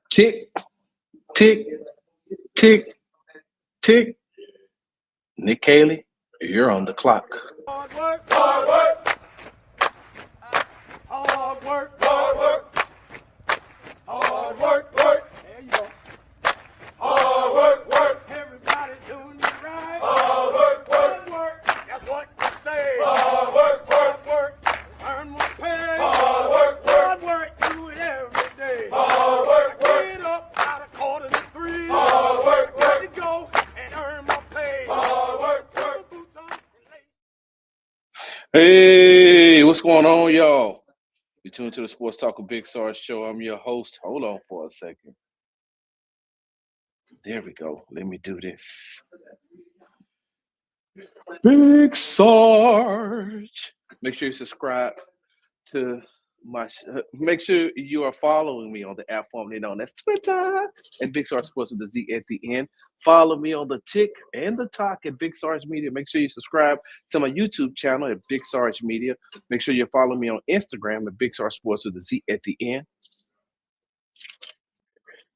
Tick, tick, tick, tick. Nick Caley, you're on the clock. Hard work, hard work, hard work, hard work, hard work, work. There you go. Hard work, work. Everybody doing it right. Hard work, work, work. That's what I say. Hard work, work, work. Earn my pay. Hard work, work, work. Do it every day. Hard work, work. Get up out of 2:45. Hard work, work. Let me go and earn my pay. Hard work, work. Boots on and lace. Hey, what's going on, y'all? You tuned to the Sports Talk with Big Sarge show. I'm your host. Hold on for a second. There we go. Let me do this. Big Sarge. Make sure you subscribe to my. Make sure you are following me on the app formerly known as Twitter at Big Sarge Sports with the Z at the end. Follow me on the Tick and the Talk at Big Sarge Media. Make sure you subscribe to my YouTube channel at Big Sarge Media. Make sure you follow me on Instagram at Big Sarge Sports with the Z at the end.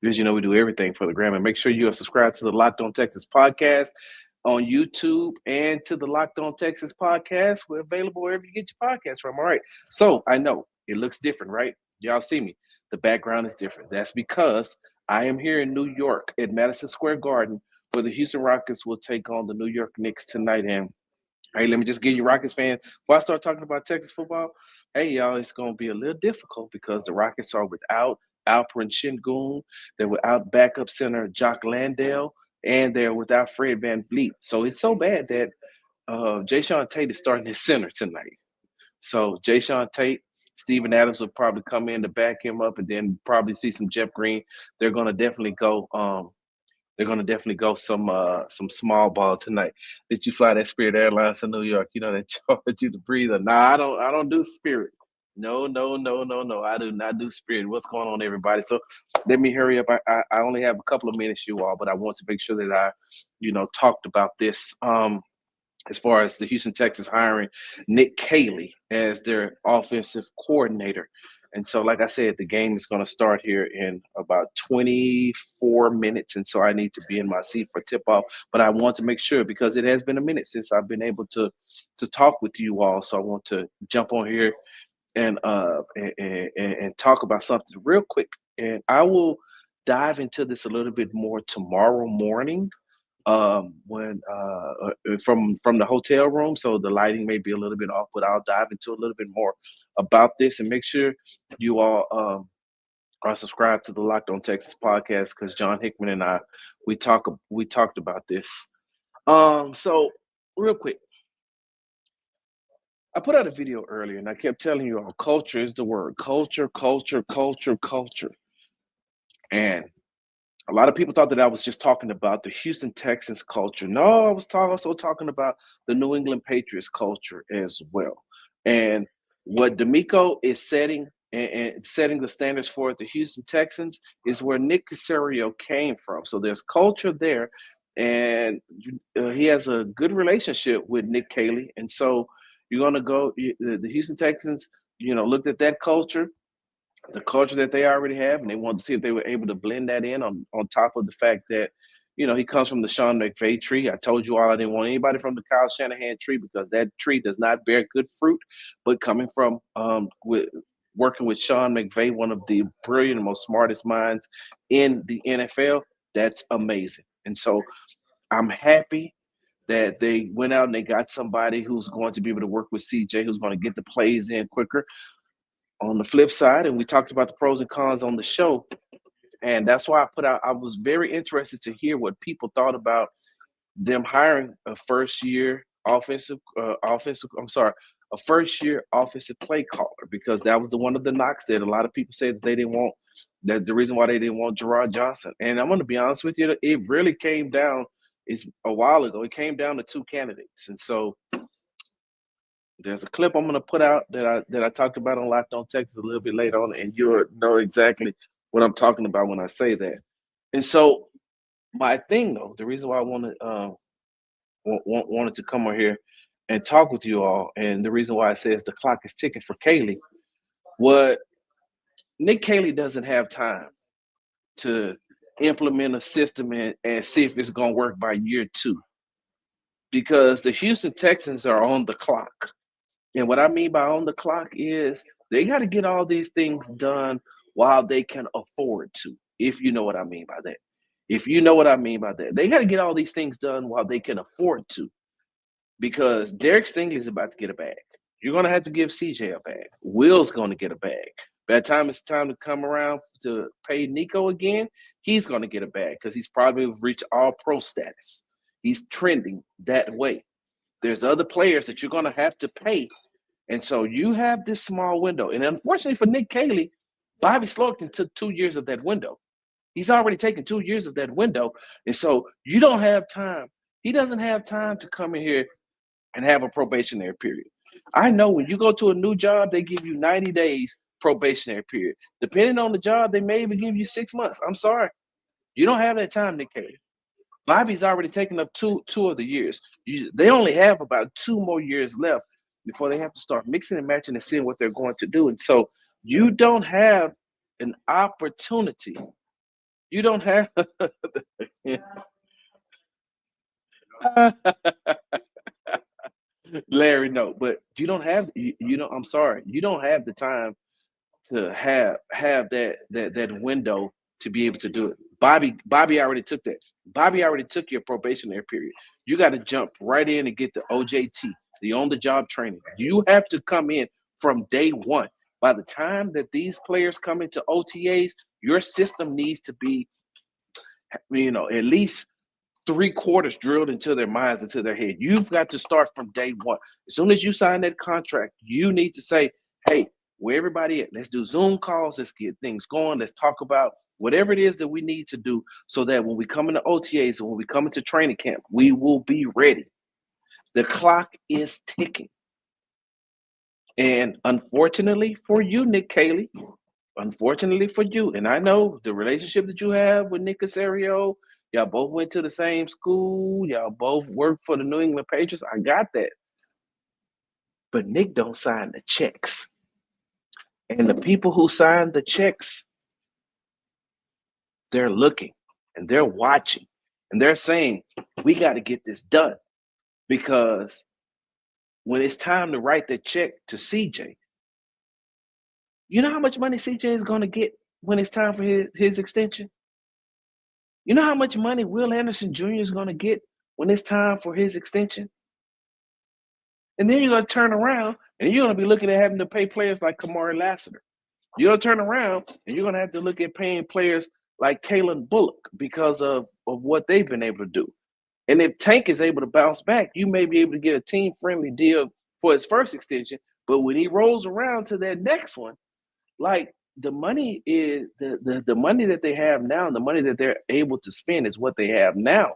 Because you know we do everything for the gram. And make sure you are subscribed to the Locked On Texas podcast on YouTube and to the Locked On Texas podcast. We're available wherever you get your podcast from. All right. So I know it looks different, right? Y'all see me. The background is different. That's because I am here in New York at Madison Square Garden where the Houston Rockets will take on the New York Knicks tonight. And hey, let me just give you Rockets fans. Before I start talking about Texas football, hey, y'all, it's going to be a little difficult because the Rockets are without Alperen Sengun. They're without backup center Jock Landale, and they're without Fred VanVleet. So it's so bad that Jayshawn Tate is starting his center tonight. So Jayshawn Tate, Steven Adams will probably come in to back him up, and then probably see some Jeff Green. They're going to definitely go. Some small ball tonight. Did you fly that Spirit Airlines to New York? You know that charge you to breathe. Nah, I don't do Spirit. No. I do not do Spirit. What's going on, everybody? So let me hurry up. I only have a couple of minutes, you all, but I want to make sure that I, talked about this. As far as the Houston Texans hiring Nick Caley as their offensive coordinator. And so, like I said, the game is going to start here in about 24 minutes. And so I need to be in my seat for tip-off. But I want to make sure, because it has been a minute since I've been able to talk with you all. So I want to jump on here and talk about something real quick. And I will dive into this a little bit more tomorrow morning. When from the hotel room, so the lighting may be a little bit off, but I'll dive into a little bit more about this and make sure you all are subscribed to the Locked On Texas podcast, because John Hickman and I we talked about this. So real quick, I put out a video earlier and I kept telling you all, culture is the word. Culture. And a lot of people thought that I was just talking about the Houston Texans culture. No, I was also talking about the New England Patriots culture as well. And what D'Amico is setting and setting the standards for at the Houston Texans is where Nick Caserio came from. So there's culture there, and he has a good relationship with Nick Caley. And so you're going to go – the Houston Texans, looked at that culture, the culture that they already have, and they wanted to see if they were able to blend that in on top of the fact that, he comes from the Sean McVay tree. I told you all I didn't want anybody from the Kyle Shanahan tree because that tree does not bear good fruit. But coming from working with Sean McVay, one of the brilliant and most smartest minds in the NFL, that's amazing. And so I'm happy that they went out and they got somebody who's going to be able to work with CJ, who's going to get the plays in quicker. On the flip side, and we talked about the pros and cons on the show, and that's why I was very interested to hear what people thought about them hiring a first-year offensive play caller, because that was one of the knocks that a lot of people said that they didn't want, that the reason why they didn't want Gerard Johnson. And I'm going to be honest with you, it really came down, it's a while ago, it came down to two candidates. And so there's a clip I'm going to put out that I talked about on Locked On Texas a little bit later on, and you'll know exactly what I'm talking about when I say that. And so my thing, though, the reason why I wanted to come on here and talk with you all, and the reason why I says the clock is ticking for Kayley, what Nick Caley doesn't have time to implement a system and see if it's going to work by year 2, because the Houston Texans are on the clock. And what I mean by on the clock is they got to get all these things done while they can afford to, if you know what I mean by that. If you know what I mean by that, they got to get all these things done while they can afford to, because Derek Stingley is about to get a bag. You're going to have to give CJ a bag. Will's going to get a bag. By the time it's time to come around to pay Nico again, he's going to get a bag because he's probably reached all pro status. He's trending that way. There's other players that you're going to have to pay. And so you have this small window. And unfortunately for Nick Caley, Bobby Slowikton took 2 years of that window. He's already taken 2 years of that window. And so you don't have time. He doesn't have time to come in here and have a probationary period. I know when you go to a new job, they give you 90 days probationary period. Depending on the job, they may even give you 6 months. I'm sorry. You don't have that time, Nick Caley. Bobby's already taken up two of the years. They only have about 2 more years left before they have to start mixing and matching and seeing what they're going to do. And so you don't have an opportunity. You don't have Larry, no, but you don't have I'm sorry, you don't have the time to have that window to be able to do it. Bobby already took that. Bobby already took your probationary period. You got to jump right in and get the OJT, the on-the-job training. You have to come in from day one. By the time that these players come into OTAs, your system needs to be, at least 3/4 drilled into their minds, into their head. You've got to start from day one. As soon as you sign that contract, you need to say, hey, where everybody at? Let's do Zoom calls. Let's get things going. Let's talk about whatever it is that we need to do so that when we come into OTAs and when we come into training camp, we will be ready. The clock is ticking. And unfortunately for you, Nick Caley, unfortunately for you, and I know the relationship that you have with Nick Caserio, y'all both went to the same school, y'all both worked for the New England Patriots. I got that. But Nick don't sign the checks. And the people who sign the checks, they're looking and they're watching and they're saying, we got to get this done. Because when it's time to write the check to CJ, you know how much money CJ is going to get when it's time for his extension? You know how much money Will Anderson Jr. is going to get when it's time for his extension? And then you're going to turn around and you're going to be looking at having to pay players like Kamari Lassiter. You're going to turn around and you're going to have to look at paying players like Kalen Bullock because of what they've been able to do. And if Tank is able to bounce back, you may be able to get a team-friendly deal for his first extension. But when he rolls around to that next one, like the money is the money that they have now, and the money that they're able to spend is what they have now.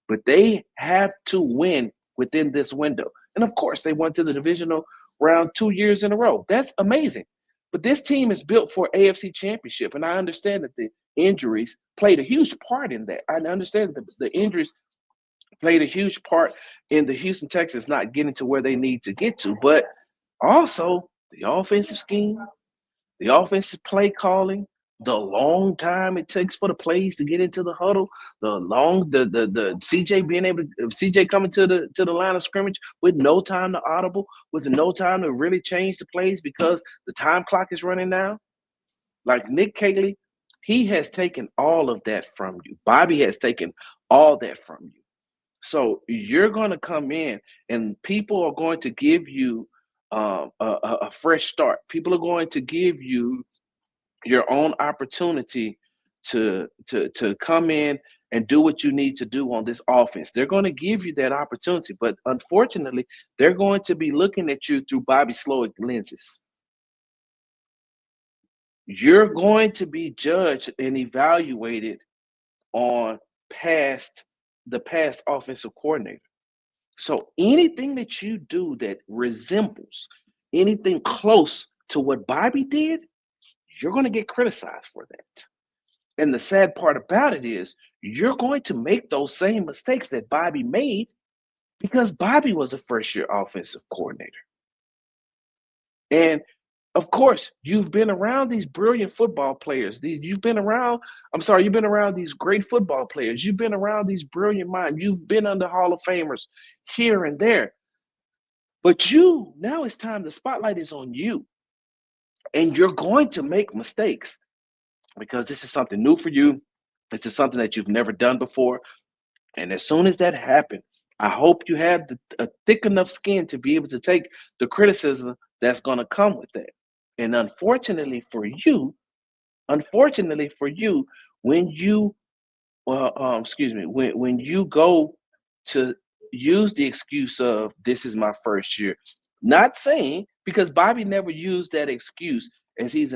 But they have to win within this window. And of course, they went to the divisional round 2 years in a row. That's amazing. But this team is built for AFC Championship. And I understand that the injuries played a huge part in that. I understand that the injuries played a huge part in the Houston Texans not getting to where they need to get to. But also the offensive scheme, the offensive play calling, the long time it takes for the plays to get into the huddle, the CJ being able to CJ coming to the line of scrimmage with no time to audible, with no time to really change the plays because the time clock is running now. Like Nick Caley, he has taken all of that from you. Bobby has taken all that from you. So you're going to come in and people are going to give you a fresh start. People are going to give you your own opportunity to come in and do what you need to do on this offense. They're going to give you that opportunity, but unfortunately, they're going to be looking at you through Bobby Slowick lenses. You're going to be judged and evaluated on the past offensive coordinator. So anything that you do that resembles anything close to what Bobby did, you're going to get criticized for that. And the sad part about it is you're going to make those same mistakes that Bobby made because Bobby was a first-year offensive coordinator. And Of course, you've been around these brilliant football players. You've been around, you've been around these great football players. You've been around these brilliant minds. You've been under Hall of Famers here and there. But now it's time, the spotlight is on you. And you're going to make mistakes because this is something new for you. This is something that you've never done before. And as soon as that happens, I hope you have a thick enough skin to be able to take the criticism that's going to come with that. And unfortunately for you, when you, when you go to use the excuse of this is my first year, not saying, because Bobby never used that excuse as he's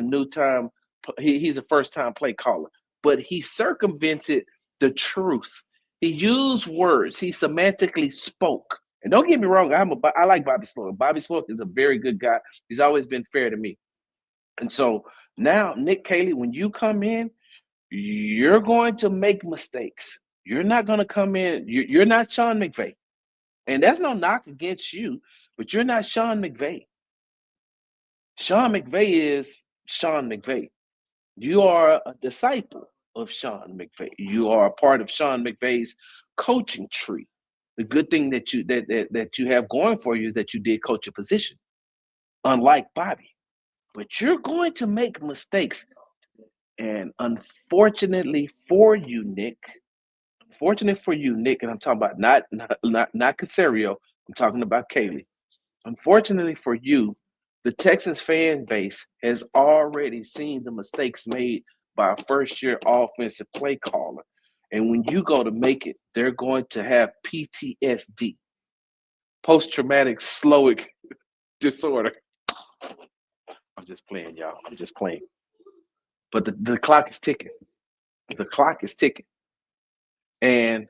he's a first time play caller, but he circumvented the truth. He used words. He semantically spoke. And don't get me wrong, I like Bobby Slowick. Bobby Slowick is a very good guy. He's always been fair to me. And so now, Nick Caley, when you come in, you're going to make mistakes. You're not going to come in. You're not Sean McVay. And that's no knock against you, but you're not Sean McVay. Sean McVay is Sean McVay. You are a disciple of Sean McVay. You are a part of Sean McVay's coaching tree. The good thing that you have going for you is that you did coach a position, unlike Bobby. But you're going to make mistakes. And unfortunately for you, Nick, and I'm talking about not Casario, I'm talking about Kayley. Unfortunately for you, the Texans fan base has already seen the mistakes made by a first-year offensive play caller. And when you go to make it, they're going to have PTSD, post-traumatic slowic disorder. I'm just playing, y'all. I'm just playing. But the clock is ticking. The clock is ticking. And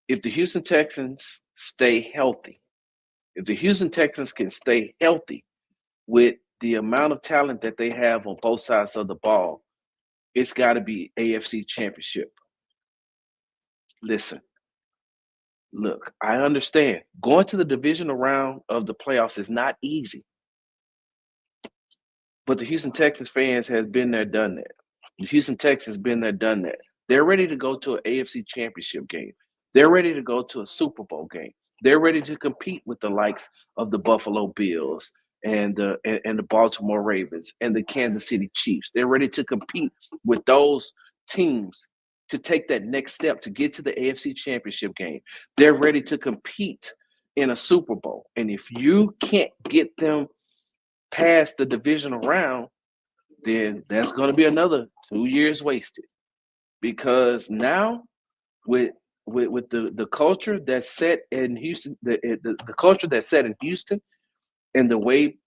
if the Houston Texans stay healthy, if the Houston Texans can stay healthy with the amount of talent that they have on both sides of the ball, it's got to be AFC Championship. Listen, look, I understand. Going to the divisional round of the playoffs is not easy. But the Houston Texans fans has been there, done that. The Houston Texans been there, done that. They're ready to go to an AFC Championship game. They're ready to go to a Super Bowl game. They're ready to compete with the likes of the Buffalo Bills and the Baltimore Ravens and the Kansas City Chiefs. They're ready to compete with those teams to take that next step to get to the AFC Championship game. They're ready to compete in a Super Bowl. And if you can't get them past the divisional round, then that's going to be another 2 years wasted. Because now, with the culture that's set in Houston, the culture that's set in Houston, and the way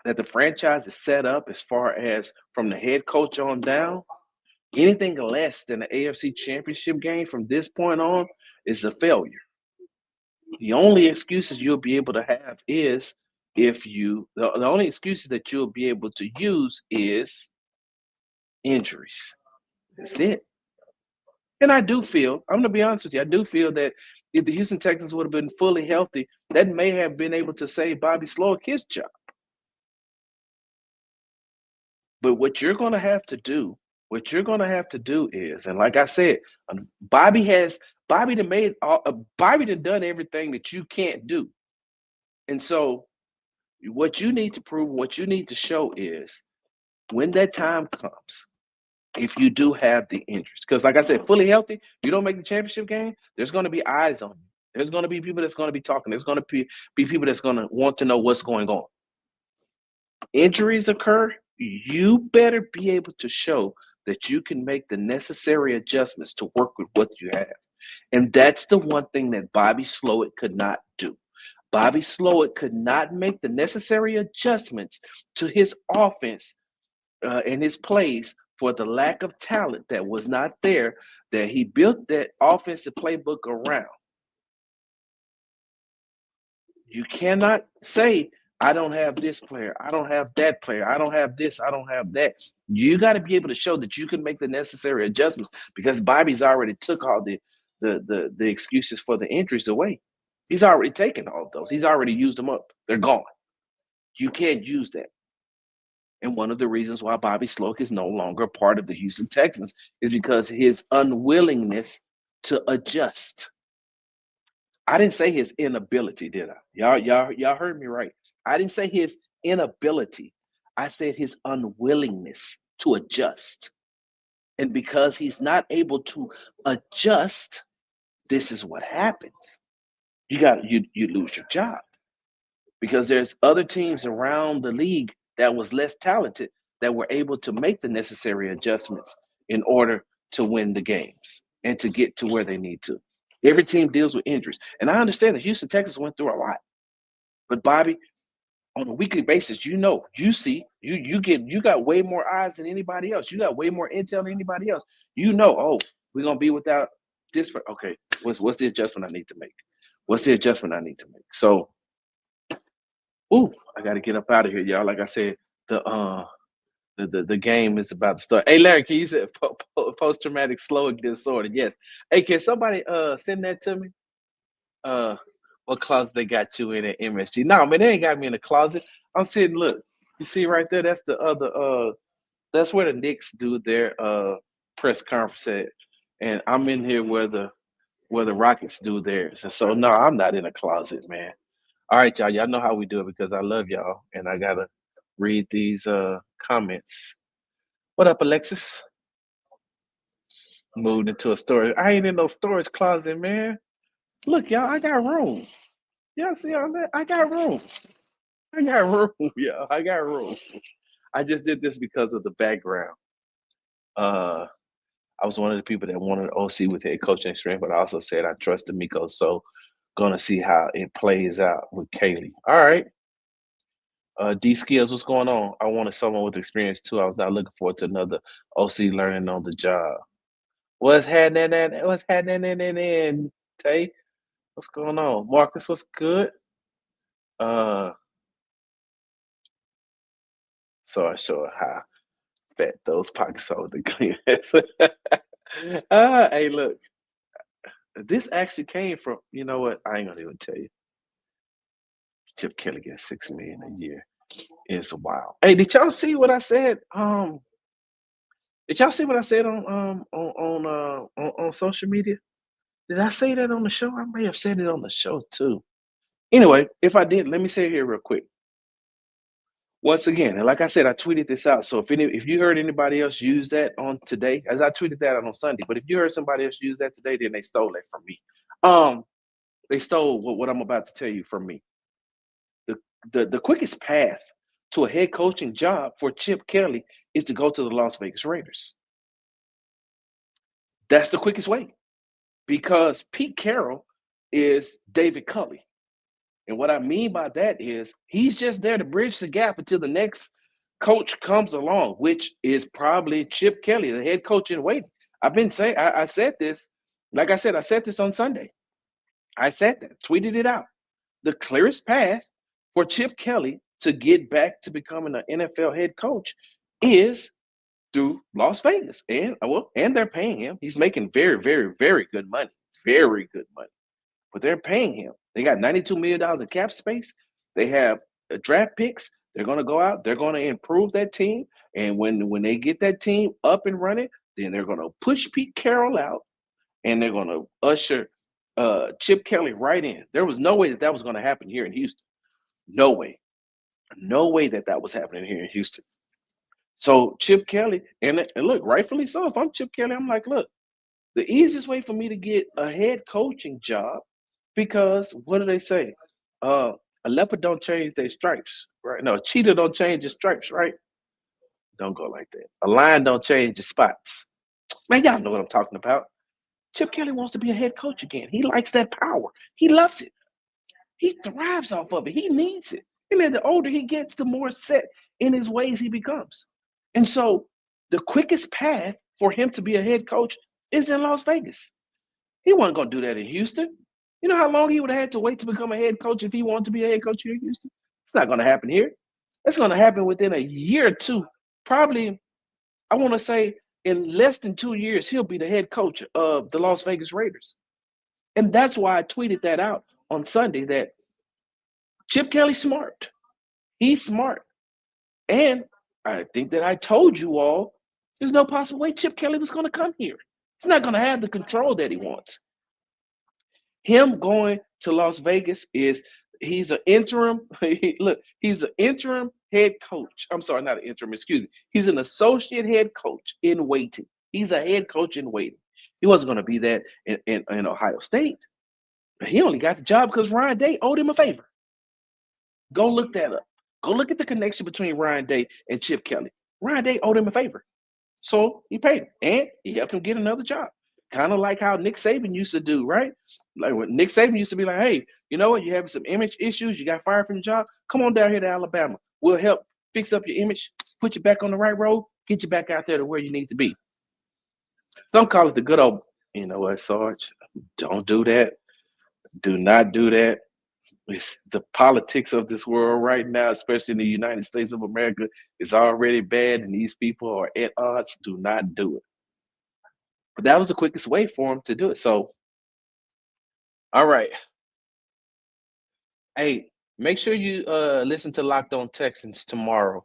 that the franchise is set up, as far as from the head coach on down, anything less than an AFC Championship game from this point on is a failure. The only excuses you'll be able to have is the only excuses that you'll be able to use is injuries. That's it. And I do feel, I'm going to be honest with you, I do feel that if the Houston Texans would have been fully healthy, that may have been able to save Bobby Slowick his job. But what you're going to have to do is, and like I said, Bobby done done everything that you can't do. And so what you need to prove, what you need to show is when that time comes, if you do have the injuries, because like I said, fully healthy, you don't make the championship game, there's going to be eyes on you. There's going to be people that's going to be talking. There's going to be people that's going to want to know what's going on. Injuries occur, you better be able to show that you can make the necessary adjustments to work with what you have. And that's the one thing that Bobby Slowick could not do. Bobby Slowick could not make the necessary adjustments to his offense and his plays for the lack of talent that was not there, that he built that offensive playbook around. You cannot say, I don't have this player, I don't have that player, I don't have this, I don't have that. You got to be able to show that you can make the necessary adjustments, because Bobby's already took all the excuses for the injuries away. He's already taken all of those. He's already used them up. They're gone. You can't use that. And one of the reasons why Bobby Sloak is no longer part of the Houston Texans is because his unwillingness to adjust. I didn't say his inability, did I? Y'all heard me right. I didn't say his inability. I said his unwillingness to adjust. And because he's not able to adjust, this is what happens. You lose your job. Because there's other teams around the league that was less talented that were able to make the necessary adjustments in order to win the games and to get to where they need to. Every team deals with injuries. And I understand that Houston Texans went through a lot. But Bobby, on a weekly basis, you see, you got way more eyes than anybody else. You got way more intel than anybody else. Oh, we're gonna be without this. Okay, what's the adjustment I need to make? What's the adjustment I need to make? So, I got to get up out of here, y'all. Like I said, the game is about to start. Hey, Larry, can you say post-traumatic slowing disorder? Yes. Hey, can somebody send that to me? What closet they got you in at MSG? No, man, they ain't got me in the closet. I'm sitting. Look, you see right there. That's the other. That's where the Knicks do their press conference at, and I'm in here where the Rockets do theirs. And so, no, I'm not in a closet, man. All right, y'all. Y'all know how we do it because I love y'all, and I gotta read these comments. What up, Alexis? Moved into a storage. I ain't in no storage closet, man. Look, y'all, I got room. Y'all see all that? I got room. I got room, y'all. I got room. I just did this because of the background. I was one of the people that wanted an OC with head coaching experience, but I also said I trust D'Amico, so gonna see how it plays out with Kayley. All right. D Skills, what's going on? I wanted someone with experience too. I was not looking forward to another OC learning on the job. What's happening? Tay? What's going on? Marcus, what's good? So I show how fat those pockets are with the cleaners. Hey, look. This actually came from, you know what? I ain't gonna even tell you. Chip Kelly gets $6 million a year. It's wild. Hey, did y'all see what I said? Did y'all see what I said on social media? Did I say that on the show? I may have said it on the show too. Anyway, if I did, let me say it here real quick. Once again, and like I said, I tweeted this out. So if you heard anybody else use that on today, as I tweeted that out on Sunday, but if you heard somebody else use that today, then they stole it from me. They stole what I'm about to tell you from me. The quickest path to a head coaching job for Chip Kelly is to go to the Las Vegas Raiders. That's the quickest way because Pete Carroll is David Culley. And what I mean by that is he's just there to bridge the gap until the next coach comes along, which is probably Chip Kelly, the head coach in waiting. I've been saying, I said this, like I said this on Sunday. I said that, tweeted it out. The clearest path for Chip Kelly to get back to becoming an NFL head coach is through Las Vegas. And they're paying him. He's making very, very, very good money. Very good money. But they're paying him. They got $92 million in cap space. They have draft picks. They're going to go out. They're going to improve that team. And when they get that team up and running, then they're going to push Pete Carroll out, and they're going to usher Chip Kelly right in. There was no way that was going to happen here in Houston. No way. No way that was happening here in Houston. So Chip Kelly, and look, rightfully so. If I'm Chip Kelly, I'm like, look, the easiest way for me to get a head coaching job, because what do they say? A leopard don't change their stripes, right? No, a cheetah don't change his stripes, right? Don't go like that. A lion don't change his spots. Man, y'all know what I'm talking about. Chip Kelly wants to be a head coach again. He likes that power. He loves it. He thrives off of it. He needs it. And then the older he gets, the more set in his ways he becomes. And so the quickest path for him to be a head coach is in Las Vegas. He wasn't going to do that in Houston. You know how long he would have had to wait to become a head coach if he wanted to be a head coach here in Houston? It's not going to happen here. It's going to happen within a year or two. Probably, I want to say, in less than 2 years, he'll be the head coach of the Las Vegas Raiders. And that's why I tweeted that out on Sunday, that Chip Kelly's smart. He's smart. And I think that I told you all there's no possible way Chip Kelly was going to come here. He's not going to have the control that he wants. Him going to Las Vegas he's an interim. Look, he's an interim head coach. I'm sorry, not an interim, excuse me. He's an associate head coach in waiting. He's a head coach in waiting. He wasn't going to be that in Ohio State. But he only got the job because Ryan Day owed him a favor. Go look that up. Go look at the connection between Ryan Day and Chip Kelly. Ryan Day owed him a favor. So he paid him, and he helped him get another job. Kind of like how Nick Saban used to do, right? Like when Nick Saban used to be like, hey, you know what? You're having some image issues. You got fired from your job. Come on down here to Alabama. We'll help fix up your image, put you back on the right road, get you back out there to where you need to be. Some call it the good old, you know what, Sarge? Don't do that. Do not do that. It's the politics of this world right now, especially in the United States of America, is already bad, and these people are at odds. Do not do it. But that was the quickest way for him to do it. So, all right. Hey, make sure you listen to Locked On Texans tomorrow,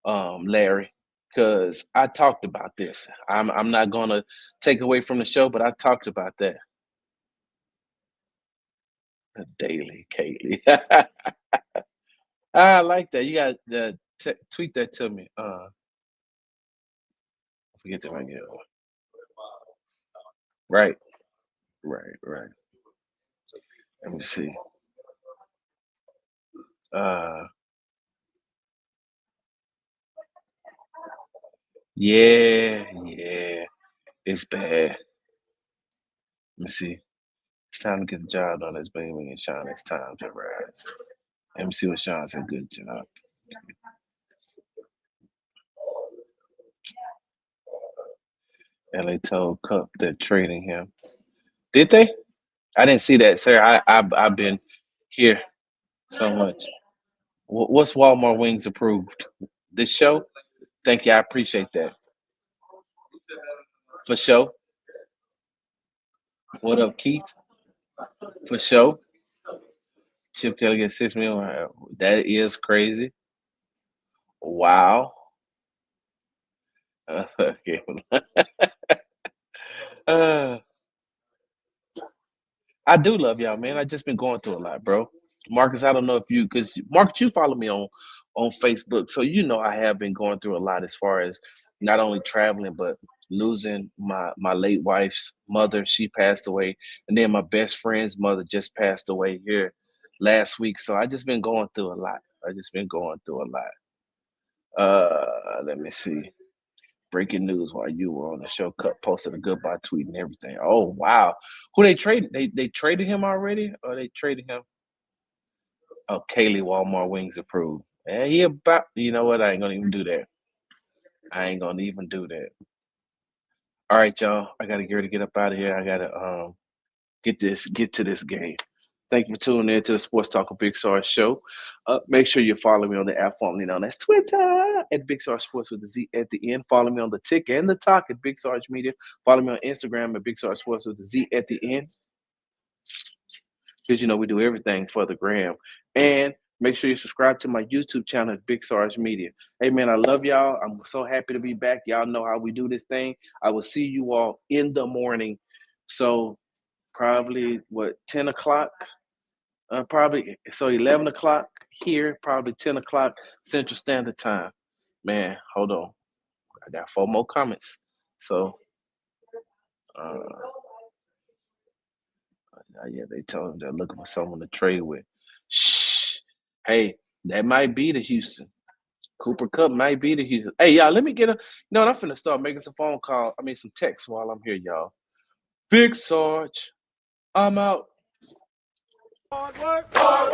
Larry, because I talked about this. I'm not gonna take away from the show, but I talked about that. Daily, Kayley. I like that. You got to tweet that to me. Forget that right here. Right. Let me see. Yeah. It's bad. Let me see. It's time to get the job done. It's Bailey and Sean. It's time to rise. Let me see what Sean said. Good job. LA told Cup they're trading him. Did they? I didn't see that, sir. I've been here so much. What's Walmart Wings approved? This show? Thank you. I appreciate that. For sure. What up, Keith? For sure. Chip Kelly gets $6 million. That is crazy. Wow. Okay. I do love y'all, man. I just been going through a lot, bro. Marcus, I don't know if because Marcus, you follow me on Facebook, so you know I have been going through a lot as far as not only traveling but losing my late wife's mother. She passed away, and then my best friend's mother just passed away here last week. So I just been going through a lot. Let me see. Breaking news while you were on the show. Cut posted a goodbye tweet and everything. Oh wow, who they traded? They traded him already, or they traded him? Oh, Kayley, Walmart Wings approved. And he about. You know what? I ain't gonna even do that. All right, y'all. I gotta get up out of here. I gotta get to this game. Thank you for tuning in to the Sports Talk with Big Sarge show. Make sure you follow me on the app formerly known as Twitter at Big Sarge Sports with the Z at the end. Follow me on the Tick and the Talk at Big Sarge Media. Follow me on Instagram at Big Sarge Sports with the Z at the end. Because you know we do everything for the gram. And make sure you subscribe to my YouTube channel at Big Sarge Media. Hey man, I love y'all. I'm so happy to be back. Y'all know how we do this thing. I will see you all in the morning. So probably 10 o'clock. Probably so 11 o'clock here, probably 10 o'clock Central Standard Time. Man, hold on. I got 4 more comments. So, yeah, they told them they're looking for someone to trade with. Shh. Hey, that might be the Houston. Cooper Kupp might be the Houston. Hey, y'all, let me get I'm finna start making some some texts while I'm here, y'all. Big Sarge, I'm out. Hard work. Hard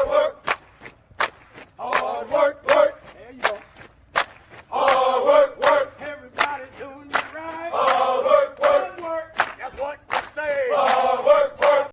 work.